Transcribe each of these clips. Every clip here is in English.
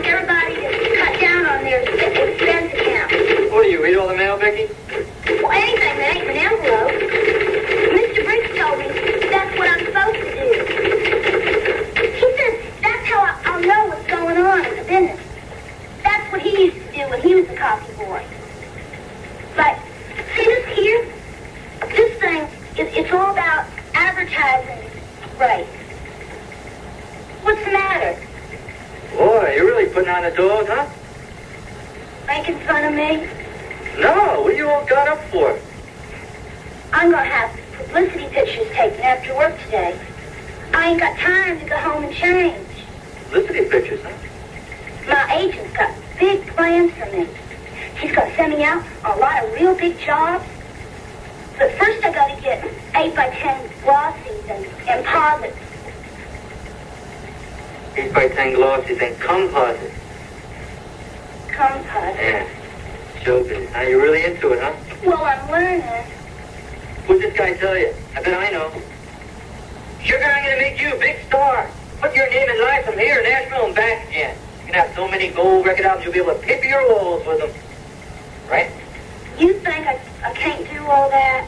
wants everybody to cut down on their expense account. What do you read all the mail, Becky? Well, anything that ain't an envelope. Mr. Briggs told me that's what I'm supposed to do. He says that's how I'll know what's going on in the business. That's what he used to do when he was a coffee boy. But, see this here? This thing, it's all about advertising rates. What's the matter? Boy, you're really putting on the dog, huh? Making fun of me? No, what are you all got up for? I'm going to have publicity pictures taken after work today. I ain't got time to go home and change. Publicity pictures, huh? My agent's got big plans for me. He's going to send me out on a lot of real big jobs. But first I got to get 8x10 glossies and posits. 8x10 glossies and composites. Composites? Yeah. Show business. Now you're really into it, huh? Well, I'm learning. What'd this guy tell you? I bet I know. Sugar, I'm going to make you a big star. Put your name in life from here, Nashville, and back again. You can have so many gold record albums you'll be able to paper your walls with them. Right? You think I can't do all that?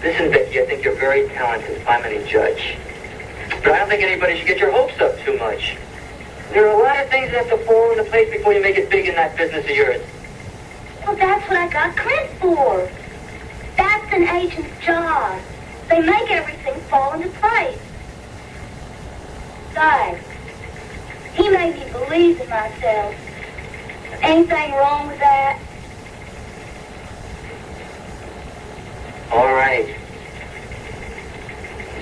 Listen, Becky, I think you're very talented if I'm any judge. But I don't think anybody should get your hopes up too much. There are a lot of things that have to fall into place before you make it big in that business of yours. Well, that's what I got Clint for. That's an agent's job. They make everything fall into place. Besides, he made me believe in myself. Anything wrong with that? All right.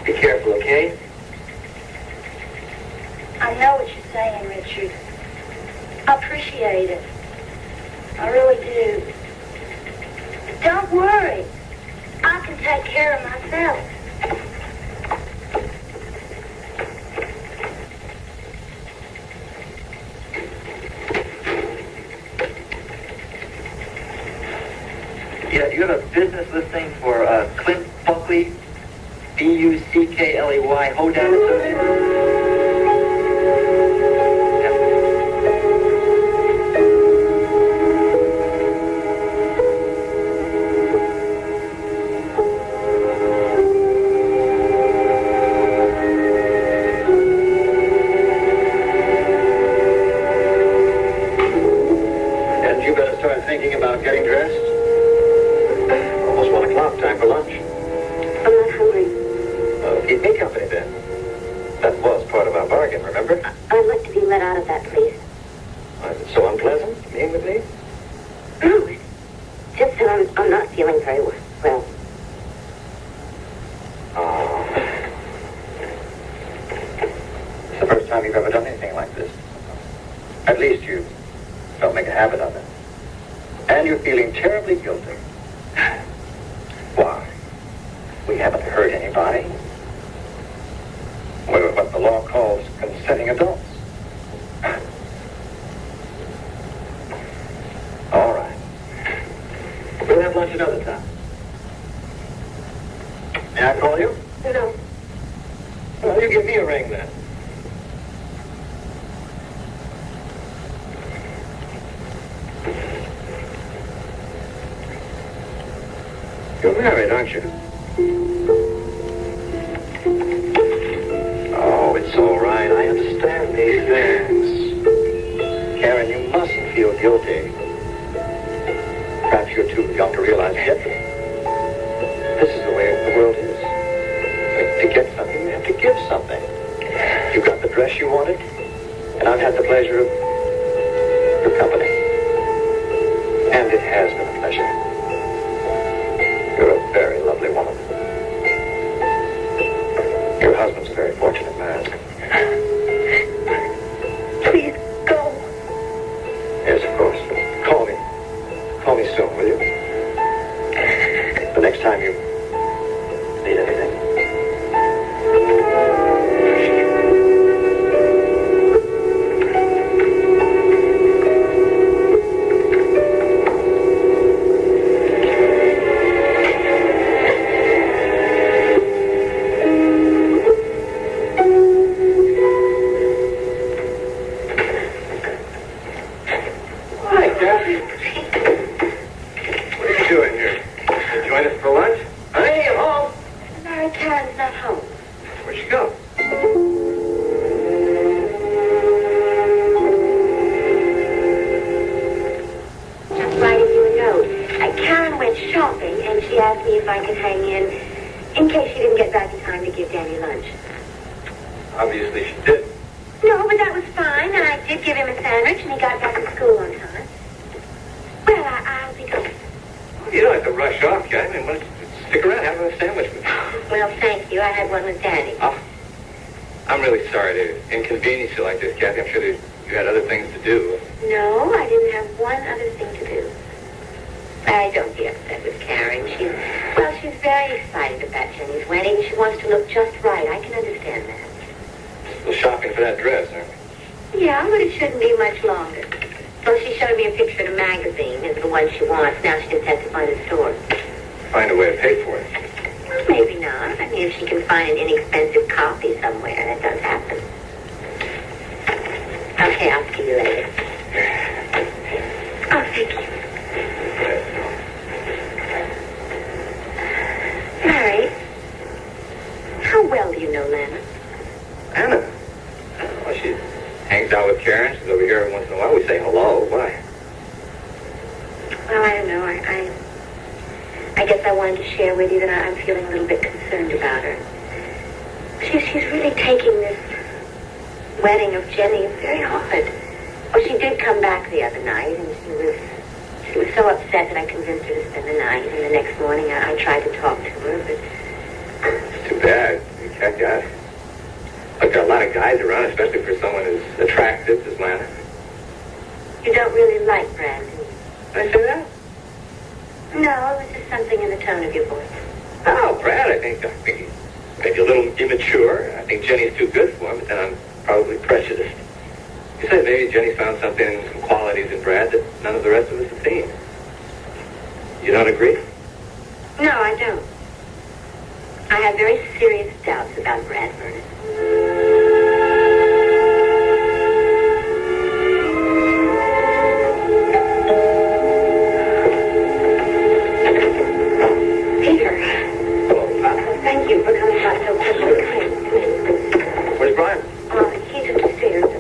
Be careful, okay? I know what you're saying, Richard. I appreciate it. I really do. Don't worry. I can take care of myself. Yeah, you have a business listing for Clint Buckley, Buckley, Hodan Associates? Thinking about getting dressed? Almost 1 o'clock, time for lunch. I'm not hungry. Keep me company then. That was part of our bargain, remember? I'd like to be let out of that, please. Why, is it so unpleasant, being with me? No, it's just that I'm not feeling very well. Oh. It's the first time you've ever done anything like this. At least you don't make a habit of it. And you're feeling terribly guilty. Why? We haven't hurt anybody. We're what the law calls consenting adults. All right. We'll have lunch another time. May I call you? No. Well, you give me a ring then. You're married, aren't you? Oh, it's all right. I understand these things. Karen, you mustn't feel guilty. Perhaps you're too young to realize it yet. This is the way the world is. To get something, you have to give something. You got the dress you wanted, and I've had the pleasure of your company. And it has been a pleasure. You're a very lovely woman. Your husband's a very fortunate man. Please go. Yes, of course. Call me. Call me soon, will you? The next time you need anything. Karen's not home. Where'd she go? Just writing you a note. Karen went shopping, and she asked me if I could hang in case she didn't get back in time to give Danny lunch. Obviously she did. No, but that was fine. I did give him a sandwich, and he got back to school on time. Well, I'll be going. You don't have to rush off, Cathy. I mean, stick around, have a sandwich with me. Well, thank you. I had one with Danny. Oh, I'm really sorry to inconvenience you like this, Cathy. I'm sure that you had other things to do. No, I didn't have one other thing to do. I don't be upset with Karen. She's very excited about Jenny's wedding. She wants to look just right. I can understand that. Still shopping for that dress, aren't you? Yeah, but it shouldn't be much longer. So she showed me a picture in a magazine of the one she wants. Now she just has to find a store. Find a way to pay for it. Well, maybe not. I mean, if she can find an inexpensive copy somewhere, that does happen. Okay, I'll see you later. Oh, thank you. Mary, how well do you know Lana? Anna? Well, she hangs out with Karen. She's over here every once in a while. We say hello. Why? Well, I don't know. I guess I wanted to share with you that I'm feeling a little bit concerned about her. She's really taking this wedding of Jenny's very hard. Well, she did come back the other night, and she was so upset that I convinced her to spend the night. And the next morning, I tried to talk to her, but... It's too bad. You can't get... Look, there are a lot of guys around, especially for someone as attractive as Lana. You don't really like Brad, do you? Did I say that? No, it was just something in the tone of your voice. Oh, Brad, I think he's maybe a little immature. I think Jenny's too good for him, but then I'm probably prejudiced. You said maybe Jenny found some qualities in Brad that none of the rest of us have seen. You don't agree? No, I don't. I have very serious doubts about Brad Vernon. Peter. Hello, Pop. Thank you for coming by so quickly. Come in. Where's Byron? He's upstairs.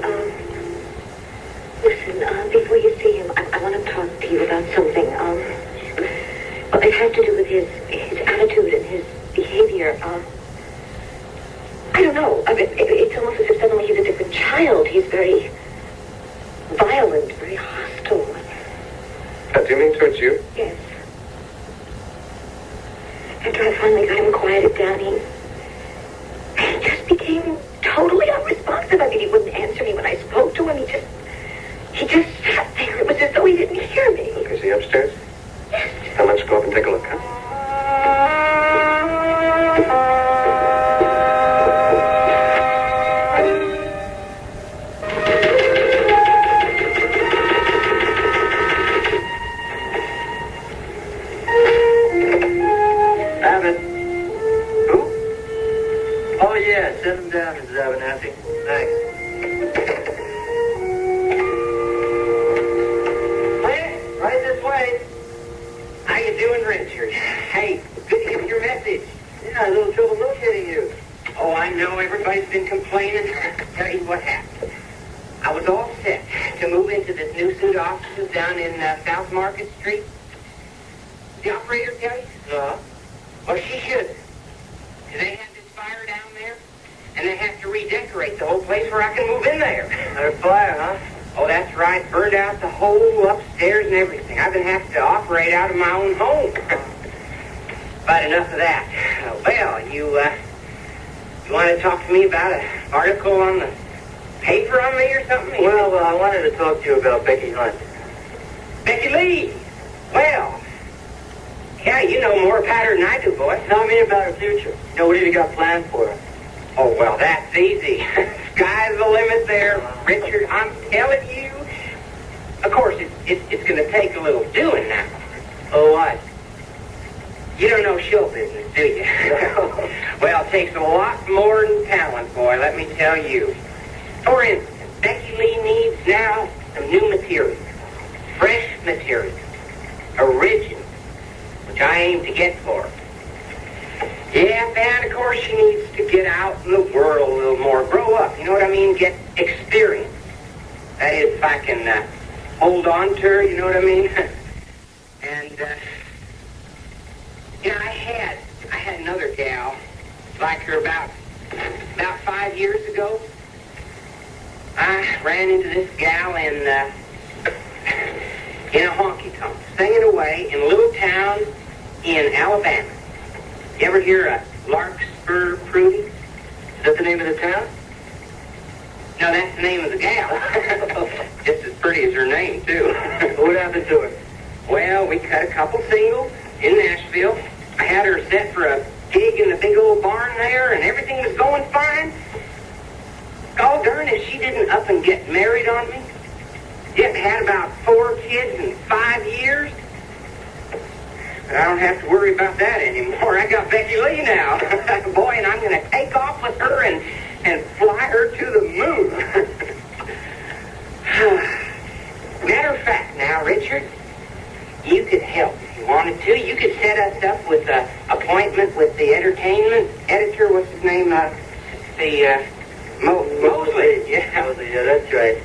Listen, before you see him, I want to talk to you about something. Well, it has to do with his attitude and his behavior. I don't know. I mean, it's almost as if suddenly he's a different child. He's very violent, very hostile. Do you mean towards you? Yes. After I finally got him quieted down, he just became totally unresponsive. I mean, he wouldn't answer me when I spoke to him. He just sat there. It was as though he didn't hear me. Is he upstairs? Yes. Now let's go up and take a look, huh? Abbott. Who? Oh, yeah. Send him down, Mrs. Abernathy. Thanks. Clint, right this way. How you doing, Richard? Hey, good to get your message. Yeah, a little trouble locating you. Oh, I know. Everybody's been complaining. Tell you what happened. I was all set to move into this new suit offices down in South Market Street. The operator tell you? No. Well, she should. They had this fire down there, and they have to redecorate the whole place where I can move in there. Another fire, huh? Oh, that's right. Burned out the whole upstairs and everything. I've been having to operate out of my own home. But enough of that. Well, you want to talk to me about an article on the paper on me or something? Well, I wanted to talk to you about Becky Hunt. Becky Lee! Well, yeah, you know more about her than I do, boy. Tell me about her future. You know, what have you got planned for her? Oh, well, that's easy. Sky's the limit there, Richard. I'm telling you. Of course, it's going to take a little doing now. Oh, what? You don't know show business, do you? Well, it takes a lot more than talent, boy, let me tell you. For instance, Becky Lee needs now some new material. Fresh material. Original. Which I aim to get for her. Yeah, and of course she needs to get out in the world a little more. Grow up, you know what I mean? Get experience. That is, if I can hold on to her, you know what I mean? And, you know, I had another gal like her about 5 years ago. I ran into this gal in a honky-tonk, singing away in a little town in Alabama. You ever hear of Larkspur Prudy? Is that the name of the town? No, that's the name of the gal. Just as pretty as her name, too. What happened to her? Well, we cut a couple singles in Nashville. I had her set for a gig in the big old barn there, and everything was going fine. Oh, darn if she didn't up and get married on me. Yet had about 4 kids in 5 years. But I don't have to worry about that anymore. I got Becky Lee now. Boy, and I'm going to take off with her and fly her to the moon. Matter of fact now, Richard, you could help if you wanted to. You could set us up with an appointment with the entertainment editor. What's his name? Mosley. Yeah. Mosley, yeah, that's right.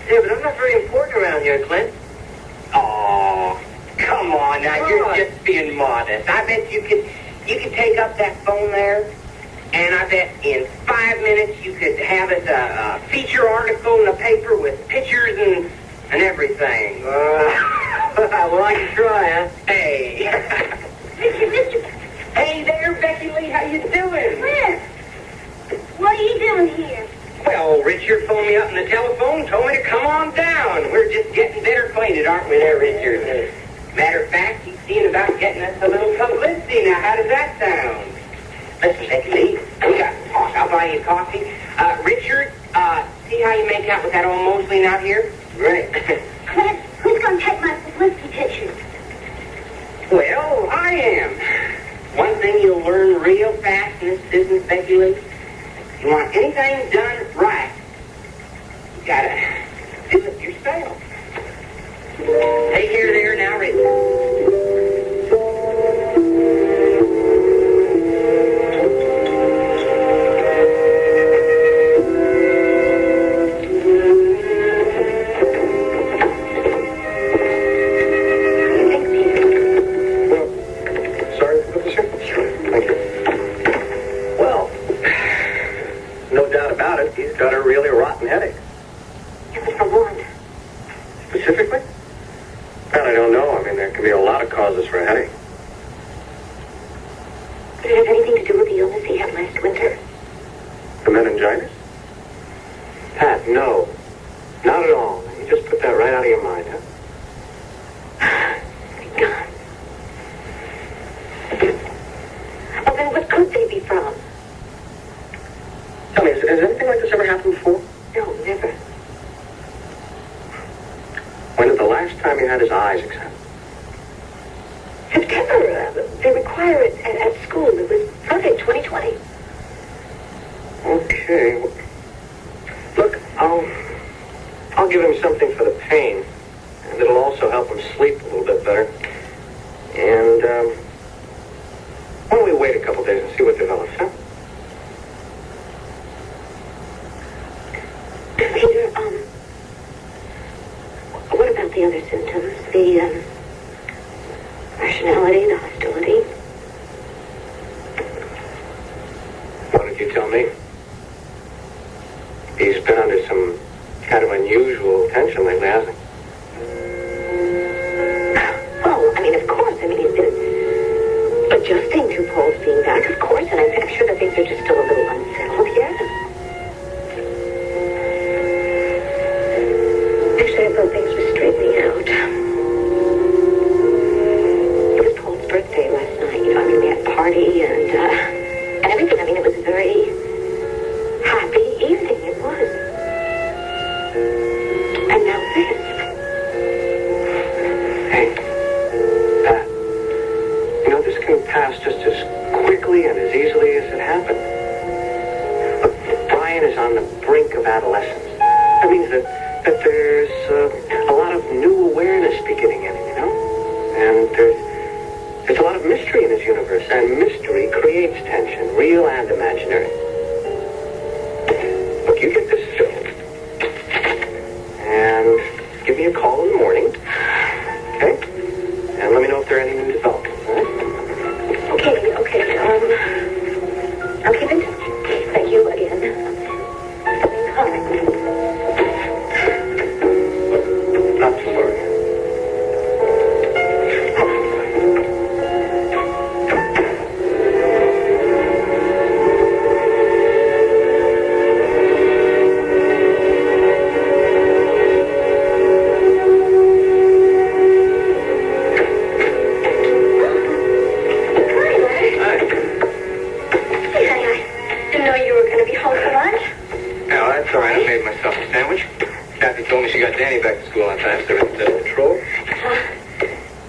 Yeah, but I'm not very important around here, Clint. Oh, come on now. You're just being modest. I bet you could take up that phone there, and I bet in 5 minutes you could have us a feature article in the paper with pictures and everything. Well, I can try, huh? Hey. Mr. Hey there, Becky Lee. How you doing? Clint, what are you doing here? Well, Richard phoned me up on the telephone, told me to come on down. We're just getting better acquainted, aren't we there, Richard? Matter of fact, he's seeing about getting us a little publicity now. How does that sound? Listen, Becky Lee, we got to talk. I'll buy you coffee. Richard, see how you make out with that old Mosley out here? Right. Clint, who's going to take my publicity pictures? Well, I am. One thing you'll learn real fast in this business, Becky Lee, you want anything done right, you gotta do it yourself. Take care there now, Richard. He's got a really rotten headache. It was for one. Specifically? Well, I don't know. I mean, there can be a lot of causes for a headache. Did it have anything to do with the illness he had last winter? The meningitis? Pat, no. Not at all. You just put that right out of your mind, huh? Thank God. Well, then what could they be from? Tell me, has anything like this ever happened before? No, never. When was the last time you had his eyes examined? September. They require it at school. It was Sunday, 2020. Okay. Look, I'll give him something for the pain, and it'll also help him sleep a little bit better. And, why don't we wait a couple days and see what develops, huh? Peter, what about the other symptoms? The, rationality, the hostility? Why don't you tell me? He's been under some kind of unusual tension lately, hasn't he? Well, I mean, of course. I mean, he's been adjusting to Paul's being back, of course, and I'm sure that things are just still a little unsettled here. Actually, I thought things were straightening out. It was Paul's birthday last night, you know, I mean, we had a party and everything. I mean, it was a very happy evening, it was. And now this. Hey, you know, this can pass just as quickly and as easily as it happened. Look, Brian is on the brink of adolescence. That means that there's a lot of new awareness beginning in him, you know? And there's a lot of mystery in his universe, and mystery creates creates tension, real and imaginary. Look, you get this filled. And give me a call in the morning. Okay? And let me know if there are any new developments. All right? Okay. I'll keep in touch. Thank you again. Not to worry. Cathy told me she got Danny back to school on time, so everything's under control.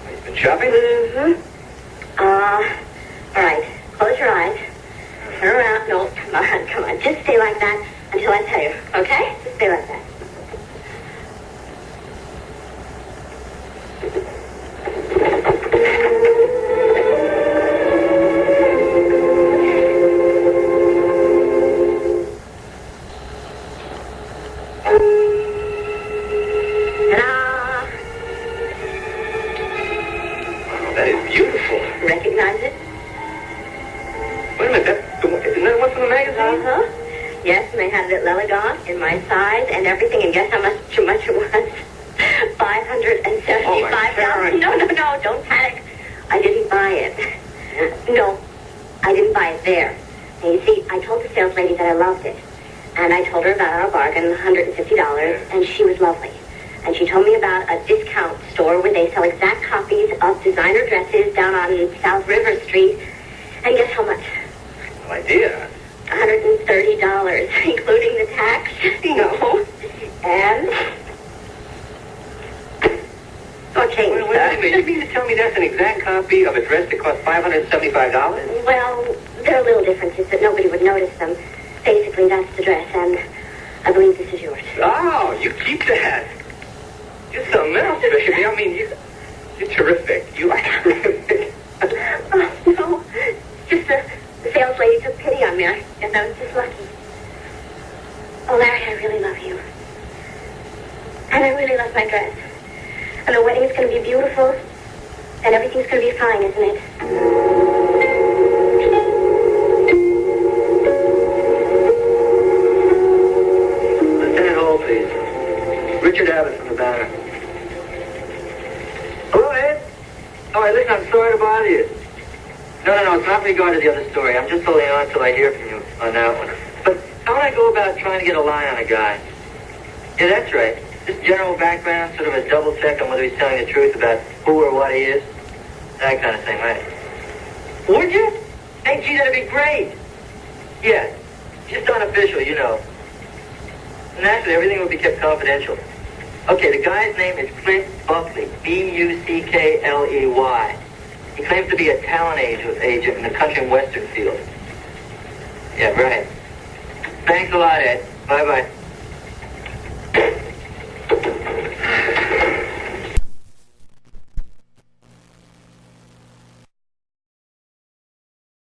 You've been shopping? Mm-hmm. All right. Close your eyes. Turn around. No, come on. Just stay like that until I tell you, okay? Just stay like that. In my size and everything, and guess how much it was? $575. No, don't panic. I didn't buy it. No, I didn't buy it there. And you see, I told the sales lady that I loved it, and I told her about our bargain, $150, and she was lovely. And she told me about a discount store where they sell exact copies of designer dresses down on South River Street. And guess how much? No idea. $130, including the tax. No. And? Okay. Wait, you mean to tell me that's an exact copy of a dress that cost $575? Well, there are little differences that nobody would notice them. Basically, that's the dress, and I believe this is yours. Oh, you keep that. You're something else, baby. I mean, you're terrific. You are terrific. No. Just the sales lady took pity on me. I guess I was just lucky. Oh, Larry, I really love you. And I really love my dress. And the wedding is going to be beautiful. And everything's going to be fine, isn't it? Lieutenant Hall, please. Richard Abbott from the Banner. Hello, Ed. Oh, hey, listen, I'm sorry to bother you. No, it's not regard to the other story. I'm just holding on till I hear from you on that one. But how would I go about trying to get a line on a guy? Yeah, that's right. Just general background, sort of a double check on whether he's telling the truth about who or what he is. That kind of thing, right? Would you? Hey, gee, that'd be great. Yeah, just unofficial, you know. Naturally, everything would be kept confidential. Okay, the guy's name is Clint Buckley, Buckley. He claims to be a talent agent in the country and western field. Yeah, right. Thanks a lot, Ed. Bye-bye.